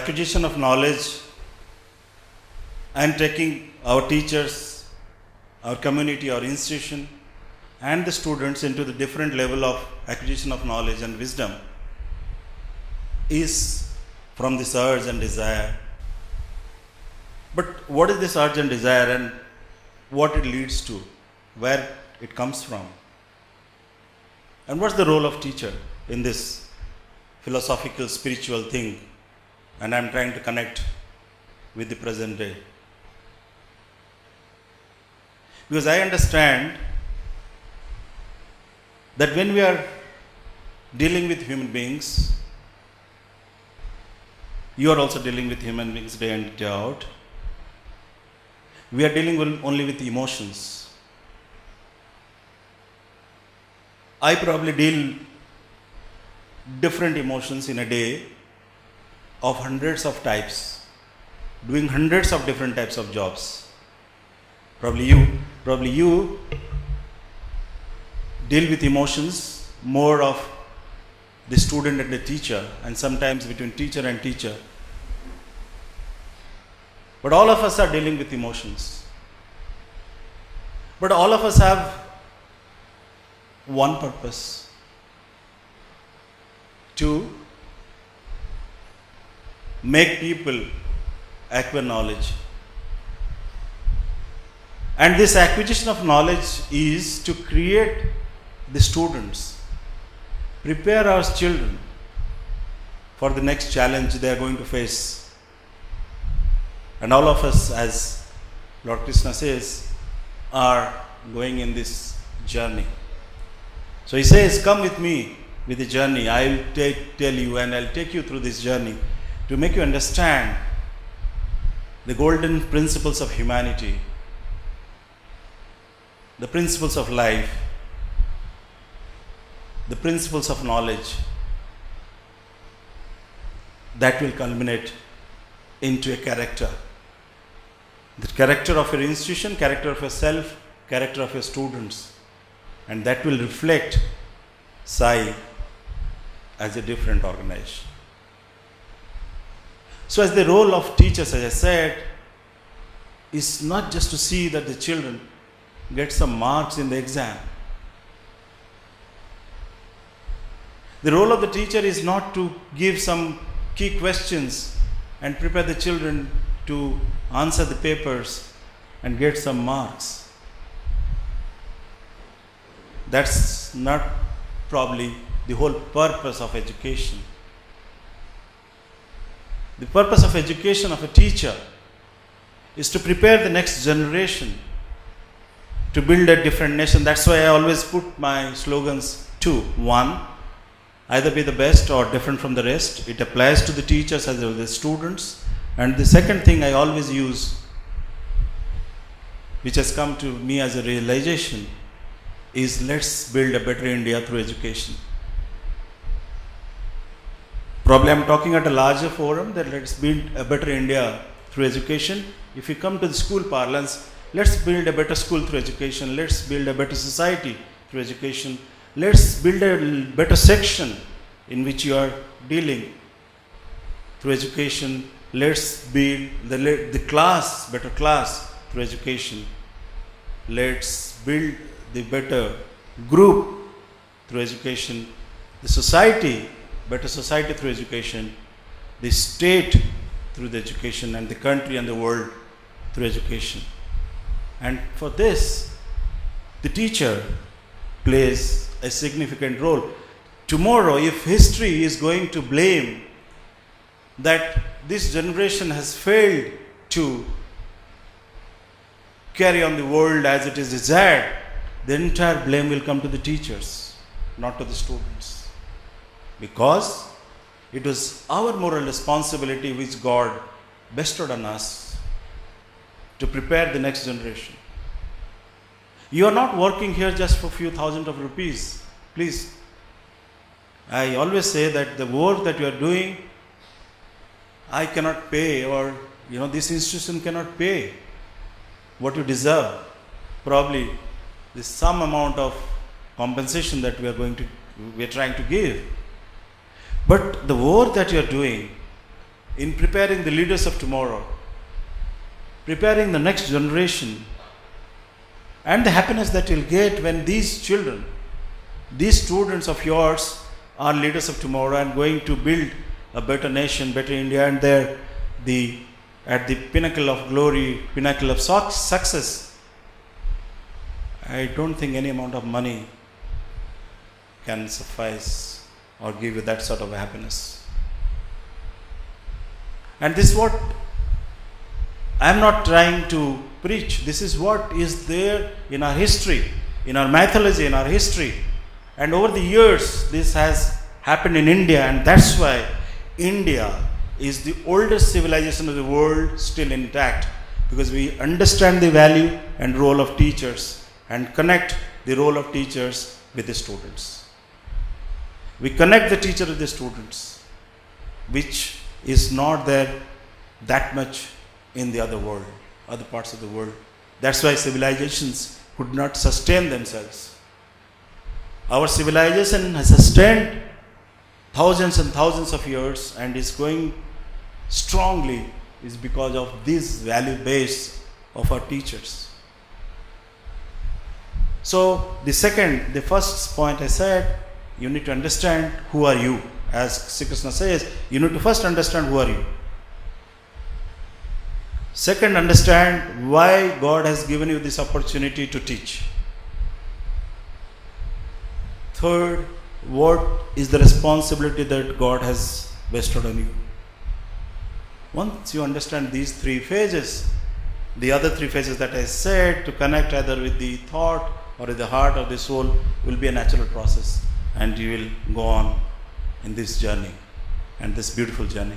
acquisition of knowledge and taking our teachers, our community, our institution, and the students into the different level of acquisition of knowledge and wisdom is from this urge and desire. But what is this urge and desire, and what it leads to, where it comes from? And what's the role of teacher in this philosophical, spiritual thing? And I'm trying to connect with the present day. Because I understand that when we are dealing with human beings, you are also dealing with human beings day in, day out. We are dealing only with emotions. I probably deal different emotions in a day of hundreds of types, doing hundreds of different types of jobs. Probably you deal with emotions more of the student and the teacher, and sometimes between teacher and teacher. But all of us are dealing with emotions. But all of us have one purpose: to make people acquire knowledge. And this acquisition of knowledge is to create the students, prepare our children for the next challenge they are going to face. And all of us, as Lord Krishna says, are going in this journey. So he says, come with me with the journey. I will tell you, and I'll take you through this journey to make you understand the golden principles of humanity, the principles of life, the principles of knowledge that will culminate into a character. The character of your institution, character of yourself, character of your students. And that will reflect SAI as a different organization. So as the role of teachers, as I said, is not just to see that the children get some marks in the exam. The role of the teacher is not to give some key questions and prepare the children to answer the papers and get some marks. That's not probably the whole purpose of education. The purpose of education of a teacher is to prepare the next generation to build a different nation. That's why I always put my slogans two. One, either be the best or different from the rest. It applies to the teachers as well as the students. And the second thing I always use, which has come to me as a realization, is let's build a better India through education. Probably I'm talking at a larger forum that let's build a better India through education. If you come to the school parlance, let's build a better school through education. Let's build a better society through education. Let's build a better section in which you are dealing through education. Let's build the class, better class through education. Let's build the better group through education. The society, better society through education. The state through the education, and the country and the world through education. And for this, the teacher plays a significant role. Tomorrow, if history is going to blame that this generation has failed to carry on the world as it is desired, the entire blame will come to the teachers, not to the students. Because it was our moral responsibility which God bestowed on us to prepare the next generation. You are not working here just for a few thousand of rupees. Please. I always say that the work that you are doing, I cannot pay, or this institution cannot pay what you deserve. Probably there's some amount of compensation that we are trying to give. But the work that you are doing in preparing the leaders of tomorrow, preparing the next generation, and the happiness that you'll get when these children, these students of yours are leaders of tomorrow and going to build a better nation, better India, and they're at the pinnacle of glory, pinnacle of success. I don't think any amount of money can suffice or give you that sort of happiness. And this is what I am not trying to preach. This is what is there in our history, in our mythology, in our history. And over the years, this has happened in India, and that's why India is the oldest civilization of the world still intact, because we understand the value and role of teachers and connect the role of teachers with the students. We connect the teacher with the students, which is not there that much in the other world, other parts of the world. That's why civilizations could not sustain themselves. Our civilization has sustained thousands and thousands of years and is going strongly is because of this value base of our teachers. So the first point I said, you need to understand who are you. As Sri Krishna says, you need to first understand who are you. Second, understand why God has given you this opportunity to teach. Third, what is the responsibility that God has bestowed on you. Once you understand these three phases, the other three phases that I said, to connect either with the thought or with the heart or the soul, will be a natural process, and you will go on in this journey, and this beautiful journey,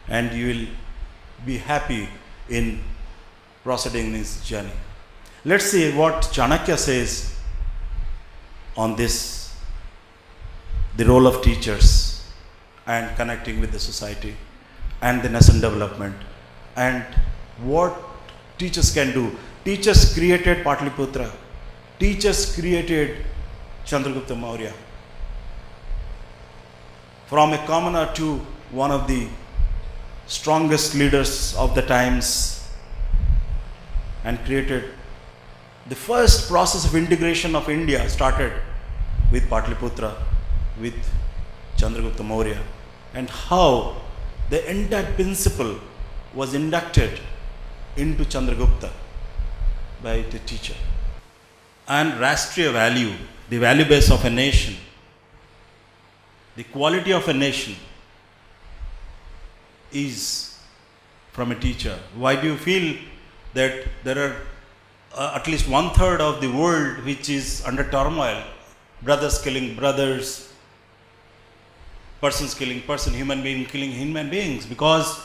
and you will be happy in proceeding this journey. Let's see what Chanakya says on this, the role of teachers and connecting with the society and the nation development, and what teachers can do. Teachers created Patliputra. Teachers created Chandragupta Maurya. From a commoner to one of the strongest leaders of the times, and created the first process of integration of India started with Patliputra, with Chandragupta Maurya, and how the entire principle was inducted into Chandragupta by the teacher. And Rashtriya value, the value base of a nation, the quality of a nation is from a teacher. Why do you feel that there are at least 1/3 of the world which is under turmoil? Brothers killing brothers, persons killing person, human being killing human beings, because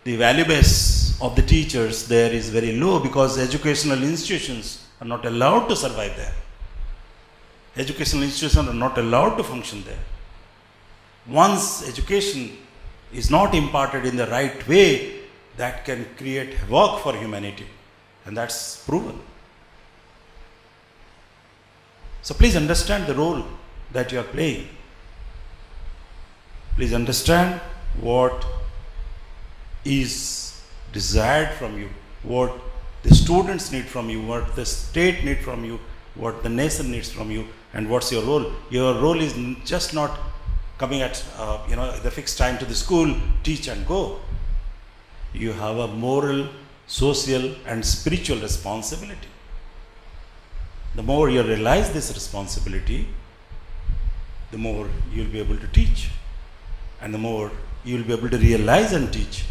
the value base of the teachers there is very low, because educational institutions are not allowed to survive there. Educational institutions are not allowed to function there. Once education is not imparted in the right way, that can create havoc for humanity, and that's proven. So please understand the role that you are playing. Please understand what is desired from you, what the students need from you, what the state needs from you, what the nation needs from you, and what's your role. Your role is just not coming at the fixed time to the school, teach and go. You have a moral, social and spiritual responsibility. The more you realize this responsibility, the more you will be able to teach, and the more you will be able to realize and teach.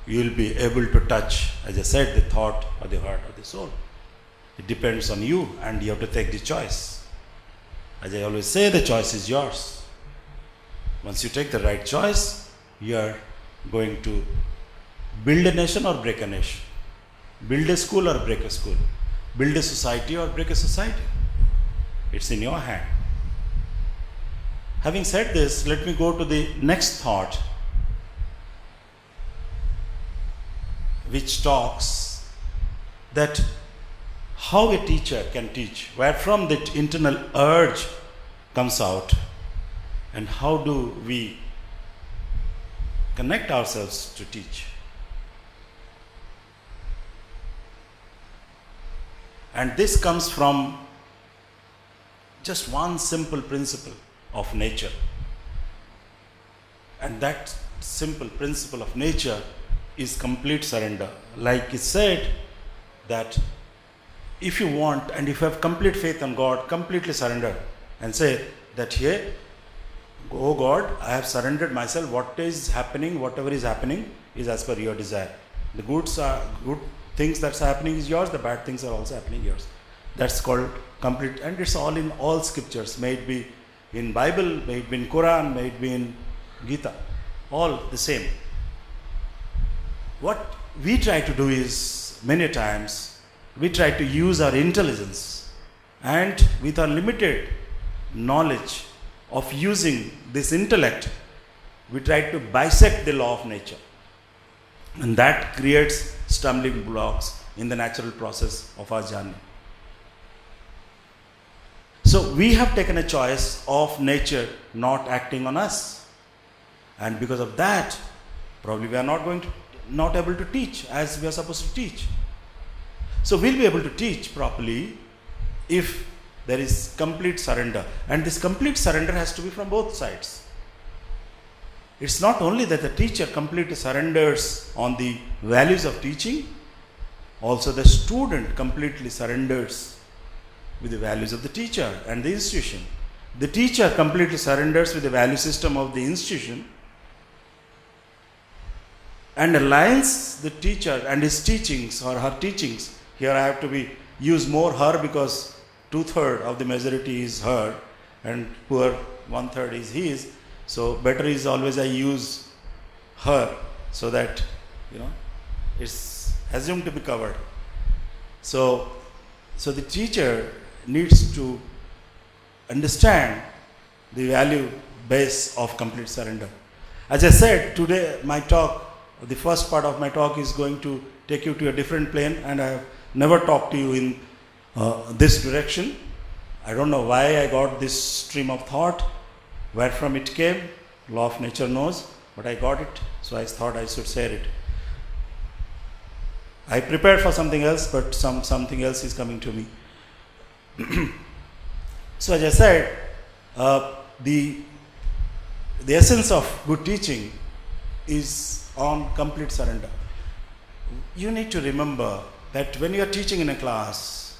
You will be able to touch, as I said, the thought or the heart or the soul. It depends on you, and you have to take the choice. As I always say, the choice is yours. Once you take the right choice, you are going to build a nation or break a nation, build a school or break a school, build a society or break a society. It's in your hand. Having said this, let me go to the next thought, which talks that how a teacher can teach, where from that internal urge comes out, and how do we connect ourselves to teach. And this comes from just one simple principle of nature. And that simple principle of nature is complete surrender. Like it said, that if you want and if you have complete faith on God, completely surrender and say that here, oh God, I have surrendered myself. What is happening, whatever is happening is as per your desire. The good things that's happening is yours, the bad things are also happening yours. That's called complete, and it's all in all scriptures, may it be in Bible, may it be in Quran, may it be in Gita, all the same. What we try to do is, many times, we try to use our intelligence and with our limited knowledge of using this intellect, we try to bisect the law of nature. And that creates stumbling blocks in the natural process of our journey. So we have taken a choice of nature not acting on us. And because of that, probably we are not able to teach as we are supposed to teach. So we'll be able to teach properly if there is complete surrender. And this complete surrender has to be from both sides. It's not only that the teacher completely surrenders on the values of teaching, also the student completely surrenders with the values of the teacher and the institution. The teacher completely surrenders with the value system of the institution and aligns the teacher and his teachings or her teachings. Here I have to use more her because 2/3 of the majority is her and poor 1/3 is his. So better is always I use her so that it's assumed to be covered. So the teacher needs to understand the value base of complete surrender. As I said, today my talk, the first part of my talk is going to take you to a different plane, and I have never talked to you in this direction. I don't know why I got this stream of thought, where from it came, law of nature knows, but I got it, so I thought I should share it. I prepared for something else, but something else is coming to me. So as I said, the essence of good teaching is on complete surrender. You need to remember that when you are teaching in a class,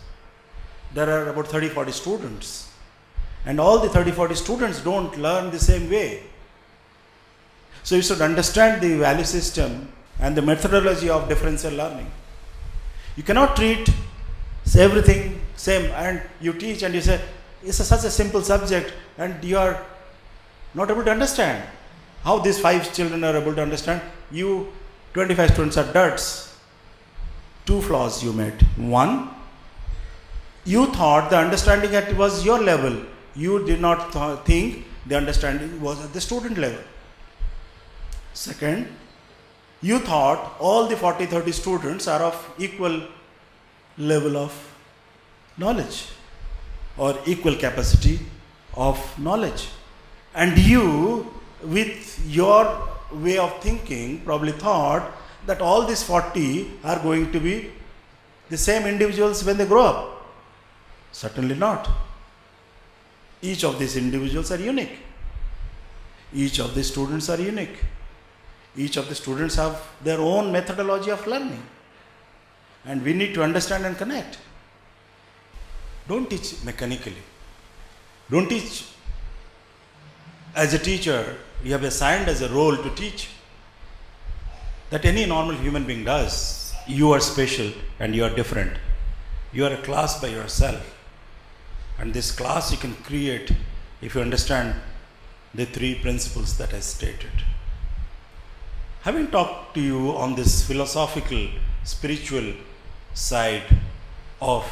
there are about 30-40 students, and all the 30-40 students don't learn the same way. So you should understand the value system and the methodology of differential learning. You cannot treat everything same, and you teach and you say it's such a simple subject and you are not able to understand. How these 5 children are able to understand? You 25 students are duds. 2 flaws you made. 1, you thought the understanding was your level. You did not think the understanding was at the student level. Second, you thought all the 40-30 students are of equal level of knowledge or equal capacity of knowledge. And you, with your way of thinking, probably thought that all these 40 are going to be the same individuals when they grow up. Certainly not. Each of these individuals are unique. Each of the students are unique. Each of the students have their own methodology of learning. And we need to understand and connect. Don't teach mechanically. Don't teach as a teacher. You have assigned as a role to teach. That any normal human being does. You are special and you are different. You are a class by yourself. And this class you can create if you understand the 3 principles that I stated. Having talked to you on this philosophical, spiritual side of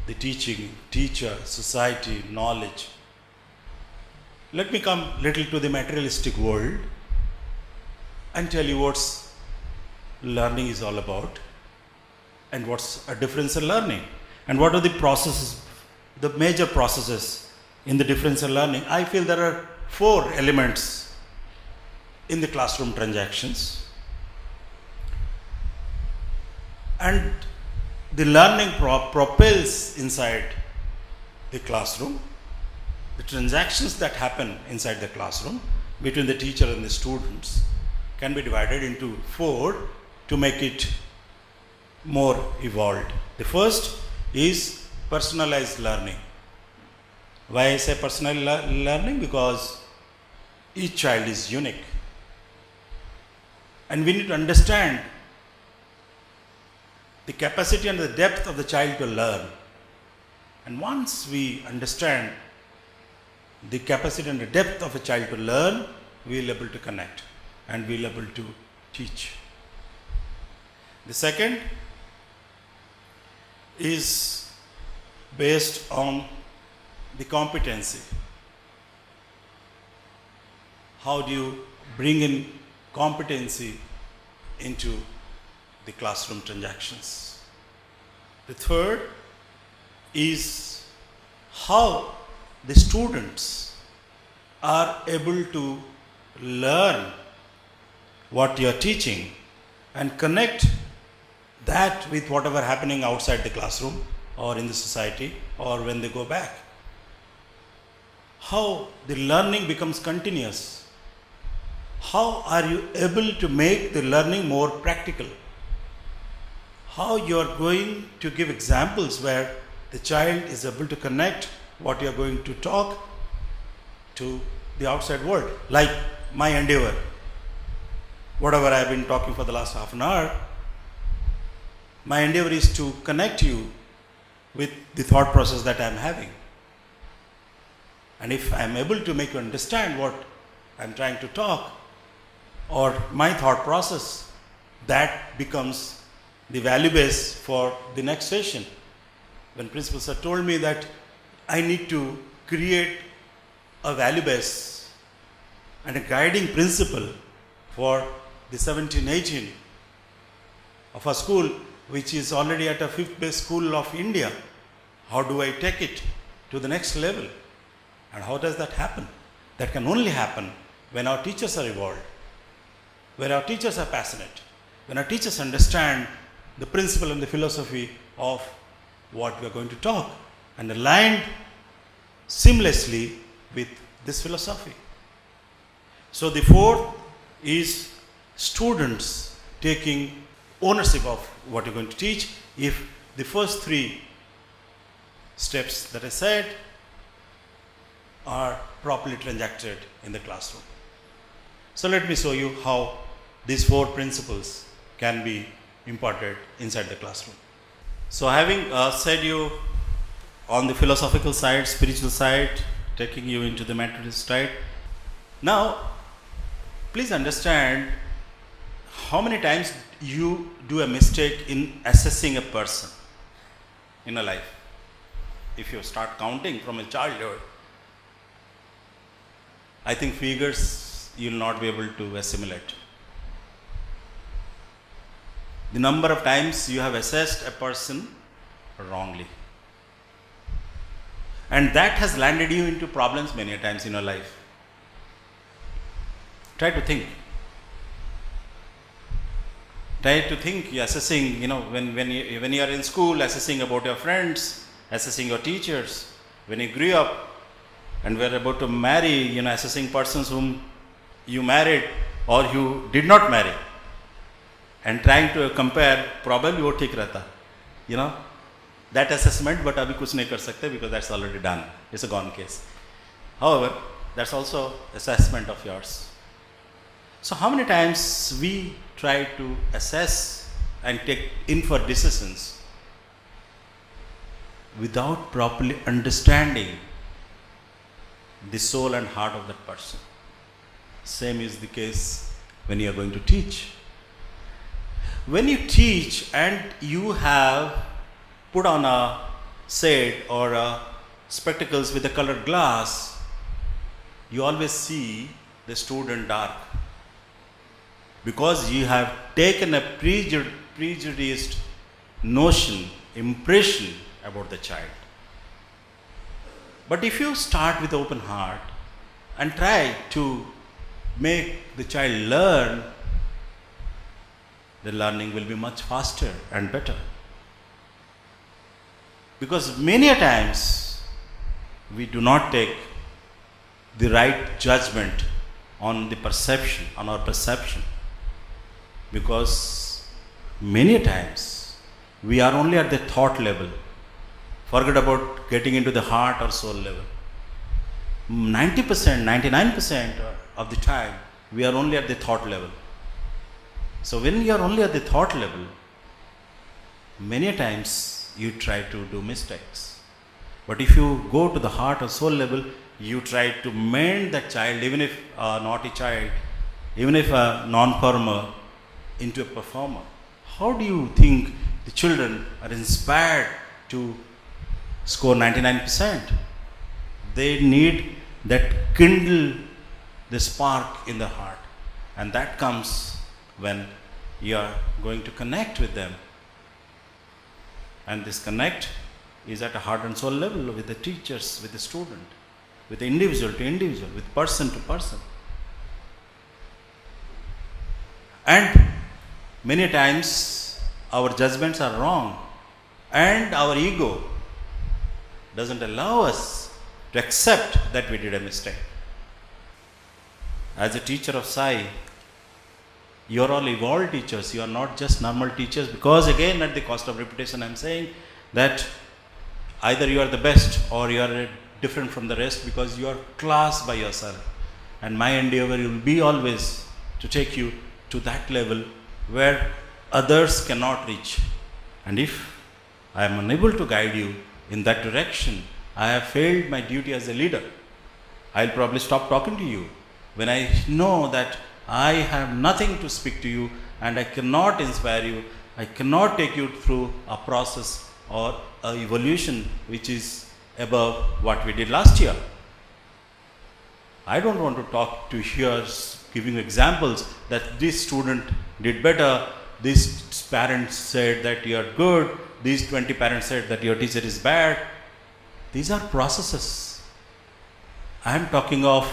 the teaching, teacher, society, knowledge, let me come little to the materialistic world and tell you what's learning is all about and what's a differential learning and what are the processes, the major processes in the differential learning. I feel there are 4 elements in the classroom transactions, and the learning propels inside the classroom. The transactions that happen inside the classroom between the teacher and the students can be divided into 4 to make it more evolved. The first is personalized learning. Why I say personalized learning? Because each child is unique, and we need to understand the capacity and the depth of the child to learn. And once we understand the capacity and the depth of a child to learn, we will be able to connect and we will be able to teach. The second is based on the competency. How do you bring in competency into the classroom transactions? The third is how the students are able to learn what you are teaching and connect that with whatever happening outside the classroom or in the society or when they go back. How the learning becomes continuous. How are you able to make the learning more practical? How you are going to give examples where the child is able to connect what you are going to talk to the outside world. Like my endeavor, whatever I have been talking for the last half an hour, my endeavor is to connect you with the thought process that I am having. And if I am able to make you understand what I am trying to talk or my thought process, that becomes the value base for the next session. When Principal Sir told me that I need to create a value base and a guiding principle for the 17-18 of a school which is already at a 5th best school of India. How do I take it to the next level? And how does that happen? That can only happen when our teachers are evolved, when our teachers are passionate, when our teachers understand the principle and the philosophy of what we are going to talk and aligned seamlessly with this philosophy. So the fourth is students taking ownership of what you're going to teach. If the first 3 steps that I said are properly transacted in the classroom. So let me show you how these 4 principles can be imparted inside the classroom. So having said you on the philosophical side, spiritual side, taking you into the materialist side, now please understand how many times you do a mistake in assessing a person in a life. If you start counting from a childhood, I think figures you will not be able to assimilate. The number of times you have assessed a person wrongly. And that has landed you into problems many times in your life. Try to think. Try to think, you're assessing, when you are in school, assessing about your friends, assessing your teachers. When you grew up and were about to marry, assessing persons whom you married or you did not marry. And trying to compare, probably वो ठीक रहता, that assessment, but अभी कुछ नहीं कर सकते because that's already done. It's a gone case. However, that's also assessment of yours. So how many times we try to assess and take in for decisions without properly understanding the soul and heart of that person? Same is the case when you are going to teach. When you teach and you have put on a shade or spectacles with a colored glass, you always see the student dark because you have taken a prejudiced notion, impression about the child. But if you start with open heart and try to make the child learn, the learning will be much faster and better. Because many a times we do not take the right judgment on the perception, on our perception. Because many a times we are only at the thought level. Forget about getting into the heart or soul level. 90%, 99% of the time we are only at the thought level. So when you are only at the thought level, many a times you try to do mistakes. But if you go to the heart or soul level, you try to mend that child, even if a naughty child, even if a non-performer, into a performer. How do you think the children are inspired to score 99%? They need that kindle the spark in the heart, and that comes when you are going to connect with them. And this connect is at a heart and soul level, with the teachers, with the student, with the individual to individual, with person to person. And many times our judgments are wrong, and our ego doesn't allow us to accept that we did a mistake. As a teacher of SAI, you are all evolved teachers. You are not just normal teachers, because again, at the cost of reputation, I am saying that either you are the best or you are different from the rest, because you are class by yourself. And my endeavor will be always to take you to that level where others cannot reach. And if I am unable to guide you in that direction, I have failed my duty as a leader. I'll probably stop talking to you when I know that I have nothing to speak to you, and I cannot inspire you. I cannot take you through a process or an evolution which is above what we did last year. I don't want to talk to here giving examples that this student did better, this parent said that you are good, these 20 parents said that your teacher is bad. These are processes. I am talking of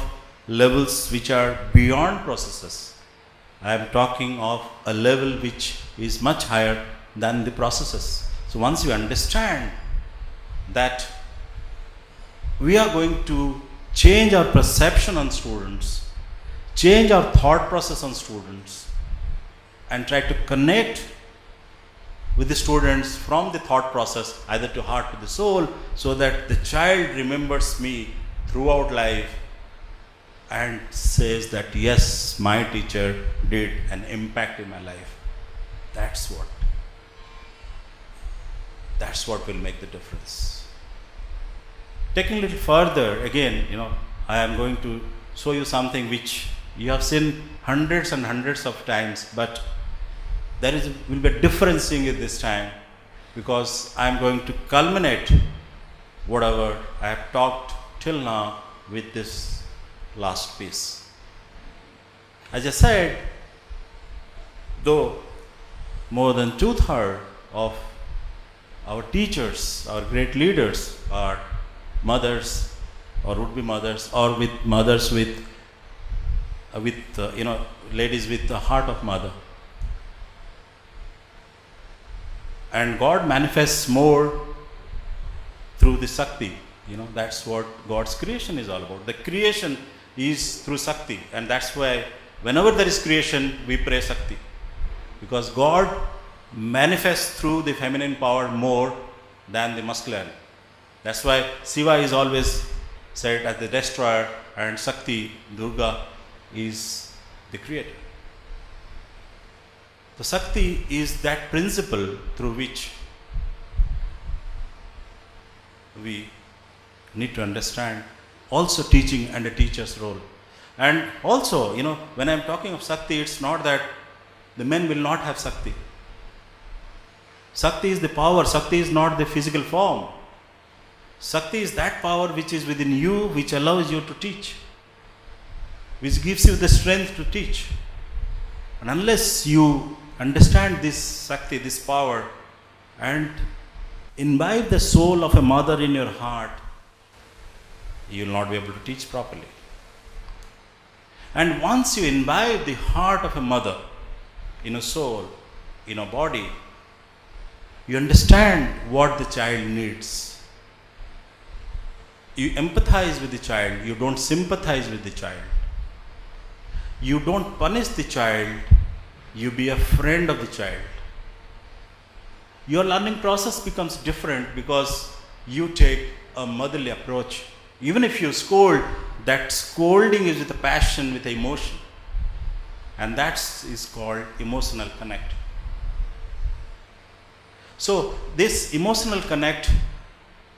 levels which are beyond processes. I am talking of a level which is much higher than the processes. So once you understand that we are going to change our perception on students, change our thought process on students, and try to connect with the students from the thought process either to heart to the soul, so that the child remembers me throughout life and says that yes, my teacher did an impact in my life. That's what will make the difference. Taking a little further, again, I am going to show you something which you have seen hundreds and hundreds of times, but there will be a difference seeing it this time, because I am going to culminate whatever I have talked till now with this last piece. As I said, though more than 2/3 of our teachers, our great leaders, are mothers or would-be mothers, or with mothers with ladies with the heart of mother. And God manifests more through the Shakti. That's what God's creation is all about. The creation is through Shakti, and that's why whenever there is creation, we pray Shakti. Because God manifests through the feminine power more than the masculine. That's why Shiva is always said as the destroyer, and Shakti, Durga, is the creator. So Shakti is that principle through which we need to understand also teaching and a teacher's role. And also, when I am talking of Shakti, it's not that the men will not have Shakti. Shakti is the power. Shakti is not the physical form. Shakti is that power which is within you, which allows you to teach, which gives you the strength to teach. And unless you understand this Shakti, this power, and imbibe the soul of a mother in your heart, you will not be able to teach properly. And once you imbibe the heart of a mother in a soul, in a body, you understand what the child needs. You empathize with the child, you don't sympathize with the child. You don't punish the child, you be a friend of the child. Your learning process becomes different because you take a motherly approach. Even if you scold, that scolding is with a passion, with emotion. And that is called emotional connect. So this emotional connect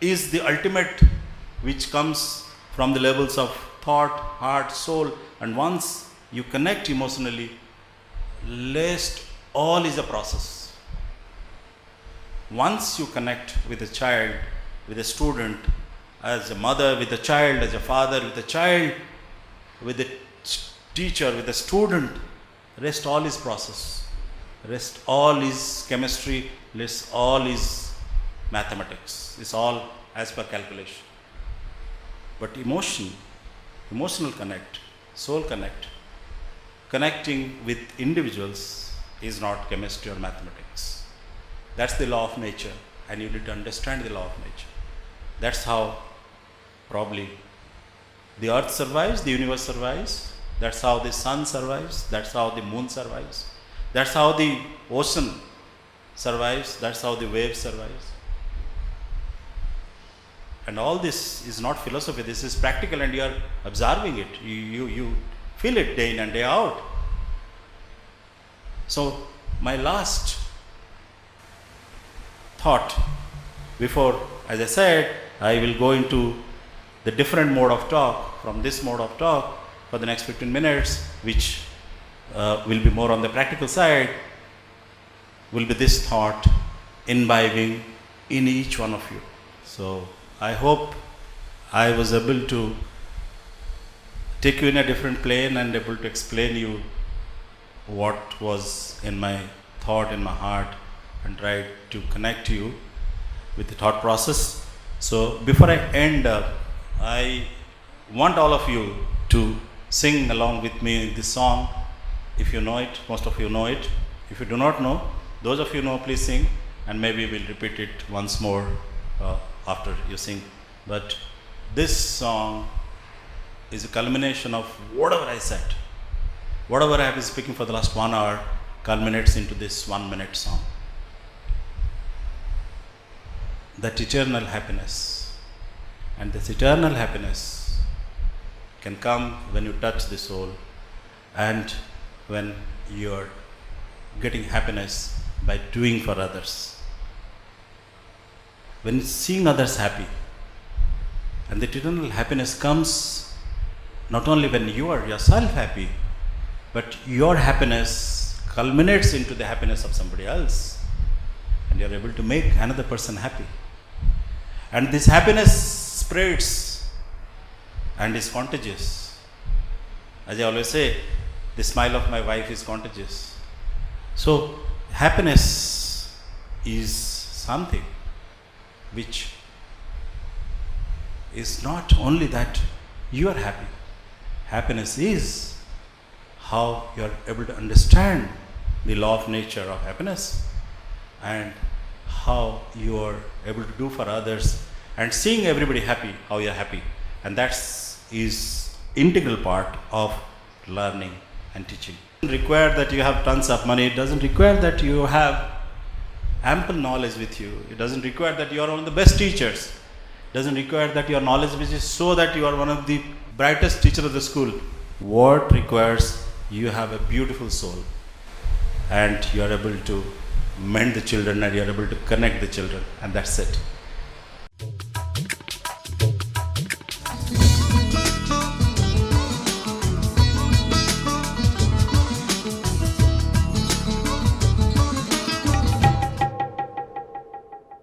is the ultimate, which comes from the levels of thought, heart, soul. And once you connect emotionally, rest all is a process. Once you connect with a child, with a student, as a mother with a child, as a father with a child, with a teacher, with a student, rest all is process. Rest all is chemistry, rest all is mathematics. It's all as per calculation. But emotional connect, soul connect, connecting with individuals is not chemistry or mathematics. That's the law of nature, and you need to understand the law of nature. That's how probably the earth survives, the universe survives. That's how the sun survives. That's how the moon survives. That's how the ocean survives. That's how the wave survives. And all this is not philosophy. This is practical, and you are observing it. You feel it day in and day out. So my last thought before, as I said, I will go into the different mode of talk from this mode of talk for the next 15 minutes, which will be more on the practical side, will be this thought imbibing in each one of you. So I hope I was able to take you in a different plane and able to explain you what was in my thought, in my heart, and try to connect you with the thought process. So before I end, I want all of you to sing along with me this song. If you know it, most of you know it. If you do not know, those of you know, please sing, and maybe we'll repeat it once more after you sing. But this song is a culmination of whatever I said. Whatever I have been speaking for the last 1 hour culminates into this 1 minute song. That eternal happiness. And this eternal happiness can come when you touch the soul, and when you're getting happiness by doing for others. When seeing others happy. And the eternal happiness comes not only when you are yourself happy, but your happiness culminates into the happiness of somebody else, and you're able to make another person happy. And this happiness spreads and is contagious. As I always say, the smile of my wife is contagious. So happiness is something which is not only that you are happy. Happiness is how you are able to understand the law of nature of happiness, and how you are able to do for others, and seeing everybody happy, how you are happy. And that is integral part of learning and teaching. It doesn't require that you have tons of money. It doesn't require that you have ample knowledge with you. It doesn't require that you are one of the best teachers. It doesn't require that your knowledge is so that you are one of the brightest teachers of the school. What requires, you have a beautiful soul, and you are able to mend the children, and you are able to connect the children, and that's it.